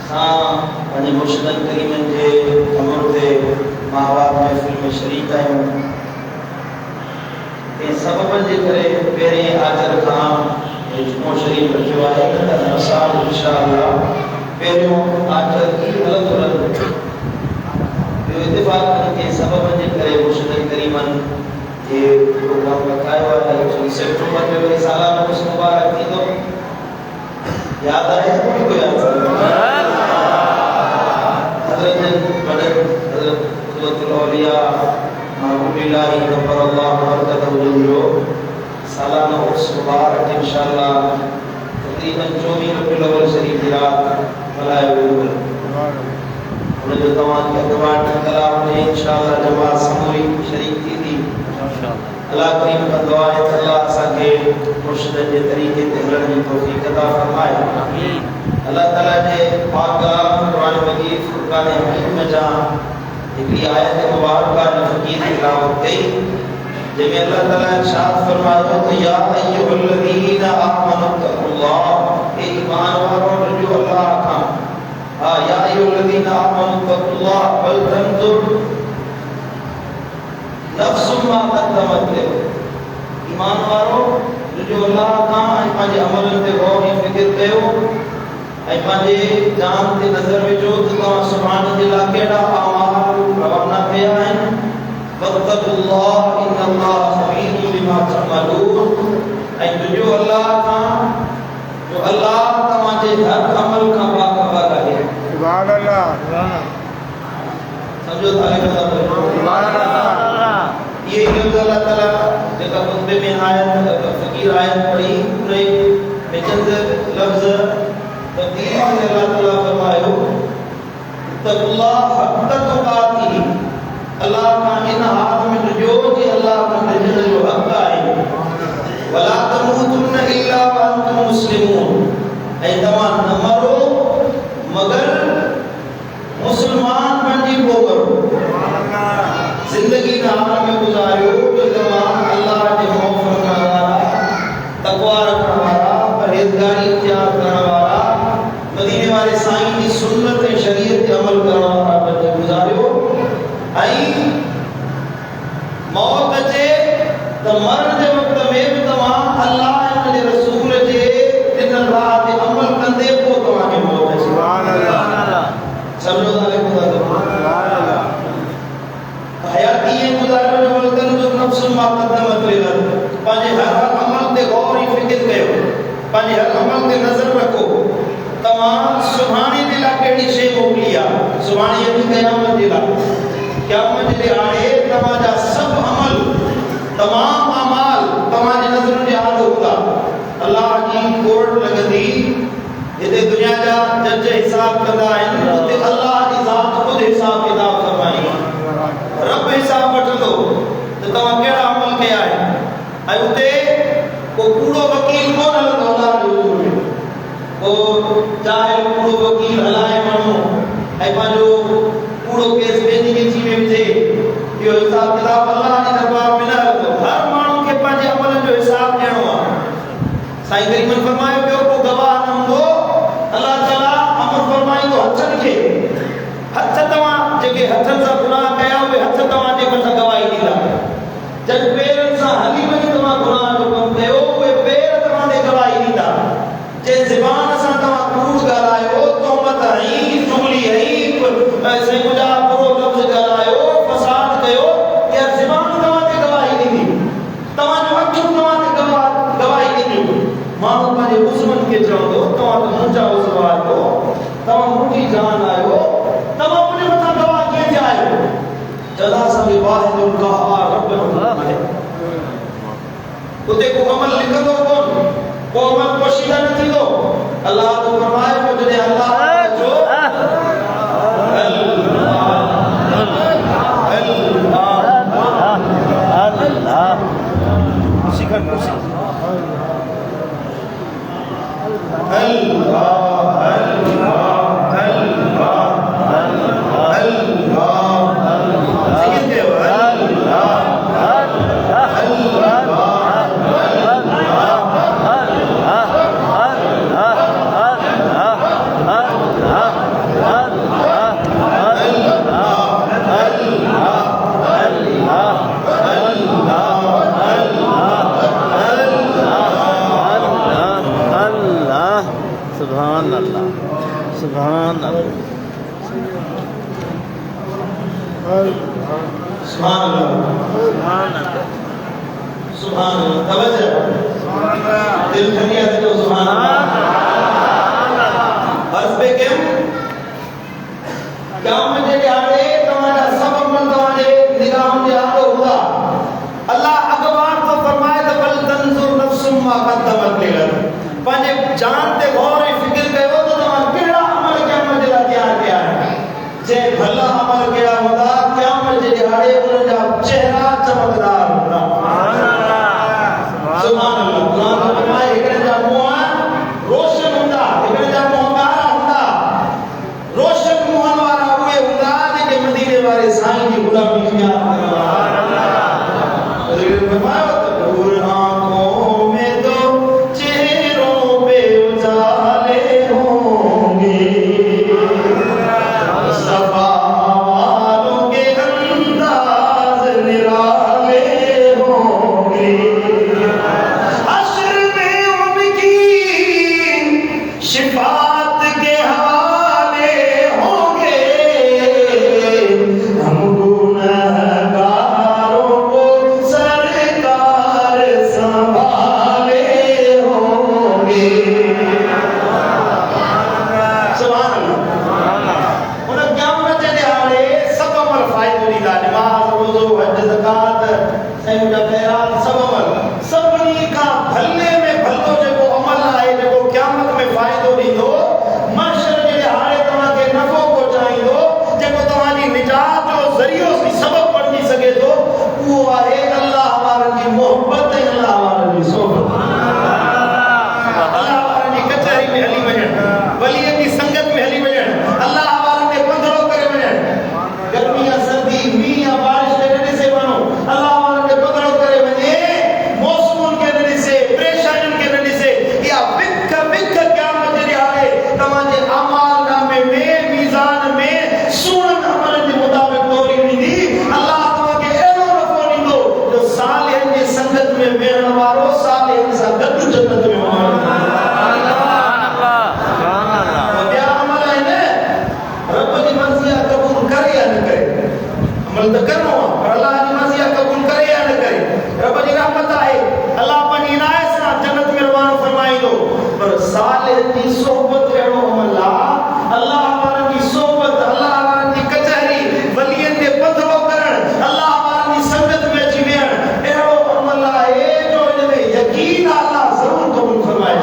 पंहिंजे मुर्शिदनि करीमनि जे अमर ते माहवार महफ़िल में शरीक आहियूं। कंहिं सबबनि जे करे पहिरें आख़िर खां जुमो शरीफ़ रखियो आहे, असां इंशाअल्लाह पहिरियों आख़िर ई हलंदो रहंदो। ॿियो इत्तिफ़ाक़ कंहिं सबबनि जे करे मुर्शिदनि करीमनि जे प्रोग्राम रखायो आहे। सेप्टेम्बर में वरी सालाना उर्स मुबारक थींदो, यादि आहे कोई को यादि सालाना उर्स मुबारक इंशाअल्लाह तक़रीबन 24 रबीउल अव्वल शरीफ की रात मल्हायो वेंदो। उनजो तव्हांखे अॻुवाट कलाम में इंशाअल्लाह जमात समूही शरीक थींदी। अल्लाह करीम का दुआ है अल्लाह असांखे मुर्शिदनि जे तरीक़े ते हलण जी तौफ़ीक़ अता फ़रमाए। अल्लाह ताला जे पाक कलाम क़ुरान मजीद फुरक़ान हमीद में जा हिकिड़ी आयत मुबारका ने फ़कीर तिलावत कई, जंहिंमें अल्लाह ताला इरशाद फरमायो त या अय्युहल्लज़ीना आमनु तक़ुल्लाह, ए ईमान वारो जो अल्लाह खां, या अय्युहल्लज़ीना आमनु तक़ुल्लाह वल तंजुर नफ्सुम मा क़द्दमत लिग़द। ईमान वारो जो अल्लाह खां ऐं पंहिंजे अमलनि ते गौर ऐं फ़िक्र कयो ऐं पंहिंजे जान ते नज़र विझो त तव्हां सुभाणे जे लाइ कहिड़ा अमाल रवाना कया आहिनि। वत्तक़ुल्लाह इन्नल्लाह ख़बीरुम बिमा तअमलून। ऐं जो अल्लाह खां, जो अल्लाह तव्हांजे हर अमल खां बाख़बर आहे। सुभान अल्लाह, समझो ताले का सुभान अल्लाह। ये अल्लाह ताला जेका खुतबे में आयत फकीर आयत पढ़ी पूरे में चंद लफ्ज़ तब्दील में अल्लाह ताला फरमायो तक़ुल्लाह हक़ तुक़ातिही। अल्लाह का इन हाल में जो कि अल्लाह का नजर जो हक़ आहे। वला तमूतुन्न इल्ला व अंतुम मुस्लिमून। ऐं तव्हां न मरो मगर मुसलमान बणजी पोइ मरो। जिंदगी ना हाल में गुजारियो जो तव्हां अल्लाह जे खौफ रखण वारा, तक़वा रखण वारा, परहेज़गारी इख्तियार करण वारा, मदीने वाले साईं जी सुन्नत ऐं शरीयत ते अमल करण वारा बणजी गुजारियो। ऐं मौत अचे त मरण जे वक़्त में बि तव्हां अल्लाह ऐं उन जे रसूल जे ॾिनल राह ते अमल कंदे पोइ तव्हांखे मौत अचे। सुभान अल्लाह, सम्झो था लेको था सुभान अल्लाह। हयाती ऐं गुज़ारियो जो वल्तन जो नफ्सुम मा क़द्दमत लिग़द। पंहिंजे हर अमल ते गौर ऐं फ़िक्र कयो, पंहिंजे हर अमल ते नज़र रखो तव्हां सुभाणे जे लाइ कहिड़ी शइ मोकिली आहे। सुभाणे ये क़यामत जे लाइ, क़यामत जे ॾियारे तव्हांजा सभु अमल, तमाम अमाल तव्हांजी नज़रुनि जे आॻो हूंदा। अल्लाह जी कोर्ट लॻंदी, हिते दुनिया जा जज हिसाब कंदा आहिनि, उते अल्लाह जी ज़ात ख़ुदि हिसाब किताब फरमाईंदी। रब हिसाब वठंदो त तव्हां कहिड़ा अमल कया आहिनि। ऐं उते को कूड़ो वकील कोन हलंदो अल्लाह जे हुज़ूर में। को जाहिल कूड़ो वकील हलाए माण्हू ऐं पंहिंजो कूड़ो केस पंहिंजी गिची में विझे, इहो हिसाब किताब अल्लाह जे दरबार में न हलंदो। हर माण्हू खे पंहिंजे अमलनि जो हिसाब ॾियणो आहे। साईं करीमन फरमायो ॿियो को गवाह न हूंदो। अल्लाह ताला अमर फरमाईंदो हथनि खे, हथ तव्हां जेके हथनि सां गुनाह कया उहे हथ तव्हांजे मथां गवाही ॾींदा। जब पेरनि सां हली वञी तव्हां गुनाह जो कमु कयो उहे पेर तव्हांखे गवाही ॾींदा। जे ज़बान सां तव्हां कूड़ ॻाल्हायो, तोहमत हई, चुगली हई, ऐसे मुंहिंजा बुरो लफ़्ज़ ॻाल्हायो, फ़साद कयो, इहा ज़बान तव्हांखे गवाही ॾींदी। तव्हांजो अखियूं तव्हांखे गवाही ॾींदियूं। माण्हू पंहिंजे उज़वनि खे चवंदो तव्हां त मुंहिंजा उज़व आहियो, तव्हां मुंहिंजी जान आहियो, तव्हां मुंहिंजे मथां गवाह कीअं थिया आहियो। चवंदा असांखे वाहिदुल क़हार रब आहे। उते को अमल लिखंदो कोन, को अमल पोशीदा न थींदो। अल्लाह तो फरमाए को जॾहिं अल्लाह जो सुभान अल्लाह सुभान अल्लाह सुभान अल्लाह तवज्जो दिल खनिया तो सुभान अल्लाह अर्ज़ पे क्या मुझे यारे तुम्हारा सब अमल तुम्हारे निगाह में याद होगा अल्लाह अकबर तो फरमाए तो बल तंजुर नफ्सुम मा कद्दमत लिगद पांजे जान ते गौर फिक्र कयो तो तमा केड़ा अमल क्या मुझे तैयार किया है जे भला अमल किया होगा क्या मुझे यारे उनका चेहरा चमकदार होगा सुभान अल्लाह कुरान में फरमाए एकड़े जा मुंह रोशन होता एकड़े जा मुंह कारा होता रोशन मुंह वाला हुए होता जेके मदीने वाले साईं की गुलामी किया सुभान अल्लाह फरमाया दूर आंखों में तो चेहरों पे उजाले होंगे सफा वालों के अंदाज निराले होंगे हश्र में उनकी शिफात के हवाले होंगे हम गुनहगारों को सरकार संभाले होंगे सुभान अल्लाह उन क़यामत जे ॾियारे सब अमल फ़ाइदो ॾींदा नमाज़ रोज़ो हज ज़कात ऐं उनजा ख़ैरात सब अमल सभिनी खां भले में भलो जेको अमल आहे जेको क़यामत में फ़ाइदो ॾींदो महशर जे ॾियारे तव्हांखे नफ़ो पहुचाईंदो जेको तव्हांजी निजात जो ज़रियो सबब बणिजी सघे थो उहो आहे अल्लाह वारनि जी मोहबत ऐं अल्लाह वारनि जी सोबत अल्लाह वारनि जी कचहरी में हली वञण वलीअ जी संगत में हली वञण अल्लाह वारनि खे पंधरो करे वञण गर्मी या सर्दी मींहुं या बारिश खे न ॾिसे वञो अल्लाह वारनि खे पंधरो करे वञे मौसमुनि खे न ॾिसे परेशानियुनि खे न ॾिसे इहा विख विख क़यामत जे ॾियारे तव्हांजे अमाल नामे में मीज़ान में सुहिणनि अमलनि जे मुताबिक़ तोरी ॾींदी अल्लाह तव्हांखे अहिड़ो नफ़ो ॾींदो जो सालिहनि जी संगत में वेहण वारो सालिहनि सां गॾु जन्नत में वञणु ॿिया अमल आहिनि रब जी मर्ज़ी क़बूल करे या न करे अमल त करिणो आहे पर अल्लाह जी मर्ज़ी क़बूल करे या न करे रब जी रहमत आहे अल्लाह पंहिंजी इनायत सां जन्नत में रवानो फरमाईंदो पर सालिहनि जी सोबत अहिड़ो अमल आहे अल्लाह वारनि जी सोबत अल्लाह वारनि जी कचहरी वलियनि खे पंधरो करण अल्लाह वारनि जी संगत में अची वेहण अहिड़ो अमल आहे जो इन में यकीन अल्लाह ज़रूर क़बूल फरमाए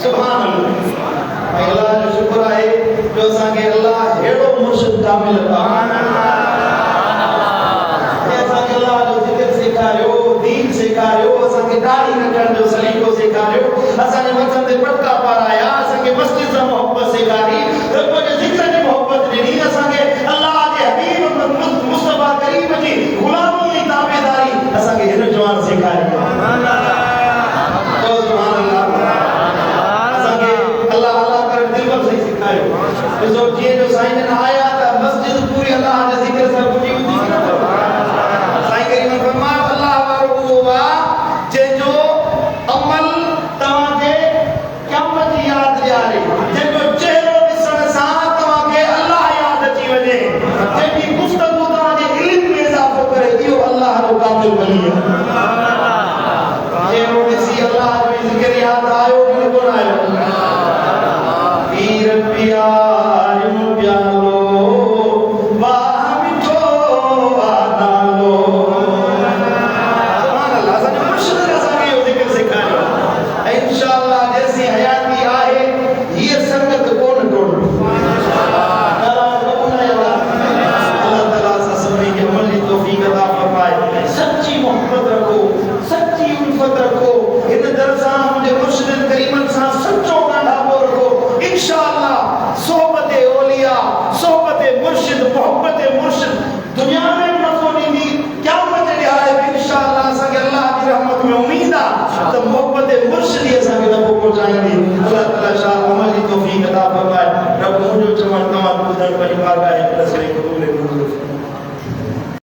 सुभान अल्लाह ऐं अल्लाह जो शुक्र आहे जो असांखे अल्लाह अहिड़ो मुर्शिद कामिल अता असांखे अल्लाह जो ज़िक्र सेखारियो दीन सेखारियो असांखे दाढ़ी रखण जो सलीक़ो सेखारियो असांजे मथां ते पटका पाराया असांखे मस्जिद सां मोहब्बत सेखारी रब जे ज़िक्र जी मोहब्बत ॾिनी असांखे अल्लाह जे हबीब मुस्तफा करीम जी ग़ुलामी ऐं ताबेदारी असांखे हिन जवान सेखारी सुभान अल्लाह असांखे अल्लाह अल्लाह करे दिल में सही सेखारियो ॾिसो जीअं जो साईं जन आया त मस्जिद पूरी अल्लाह जे ज़िक्र सां पूरी हुई साईं करीम फरमायो अल्लाह वारो उहो आहे जंहिंजो अमल तव्हांखे क़यामत जी यादि ॾियारे जंहिंजो चहिरो ॾिसण सां तव्हांखे अल्लाह यादि अची वञे जंहिंजी गुफ़्तगू तव्हांजे इल्म में इज़ाफ़ो करे इहो अल्लाह जो कामिल वली आहे चहिरो ॾिसी अल्लाह जो ज़िक्र यादि आयो कि न कोन आयो पीर प्यारियूं प्यालो वाह मिठो नालो सुभान अल्लाह असांजो मुर्शिद असांखे इहो ज़िक्र सेखारियो ऐं इंशाअल्लाह जैसी हयाती आहे हीअ संगत कोन टोड़ो अल्लाह ताला सां सभिनी खे अमल जी तौफ़ीक़ अता फरमाए सच्ची मोहब्बत रखो सच्ची उल्फत रखो हिन दर सां मुंहिंजे मुर्शिद करीमन सां सच्चो ॻाढ़ापो रखो इंशाअल्लाह सोहबत औलिया सोहबत मुर्शिद मोहब्बत मुर्शिद दुनिया में नफ़ो ॾींदी क़यामत जे ॾियारे में इंशाअल्लाह असांखे अल्लाह जी रहमत में उम्मीद आहे त मोहब्बत मुर्शिद ही असांखे नफ़ो पहुचाईंदी अल्लाह ताला शाह अमल जी तौफ़ीक़ अता फरमाए रब मुंहिंजो चवण तव्हां ॿुधण पंहिंजी बारगाह में क़बूल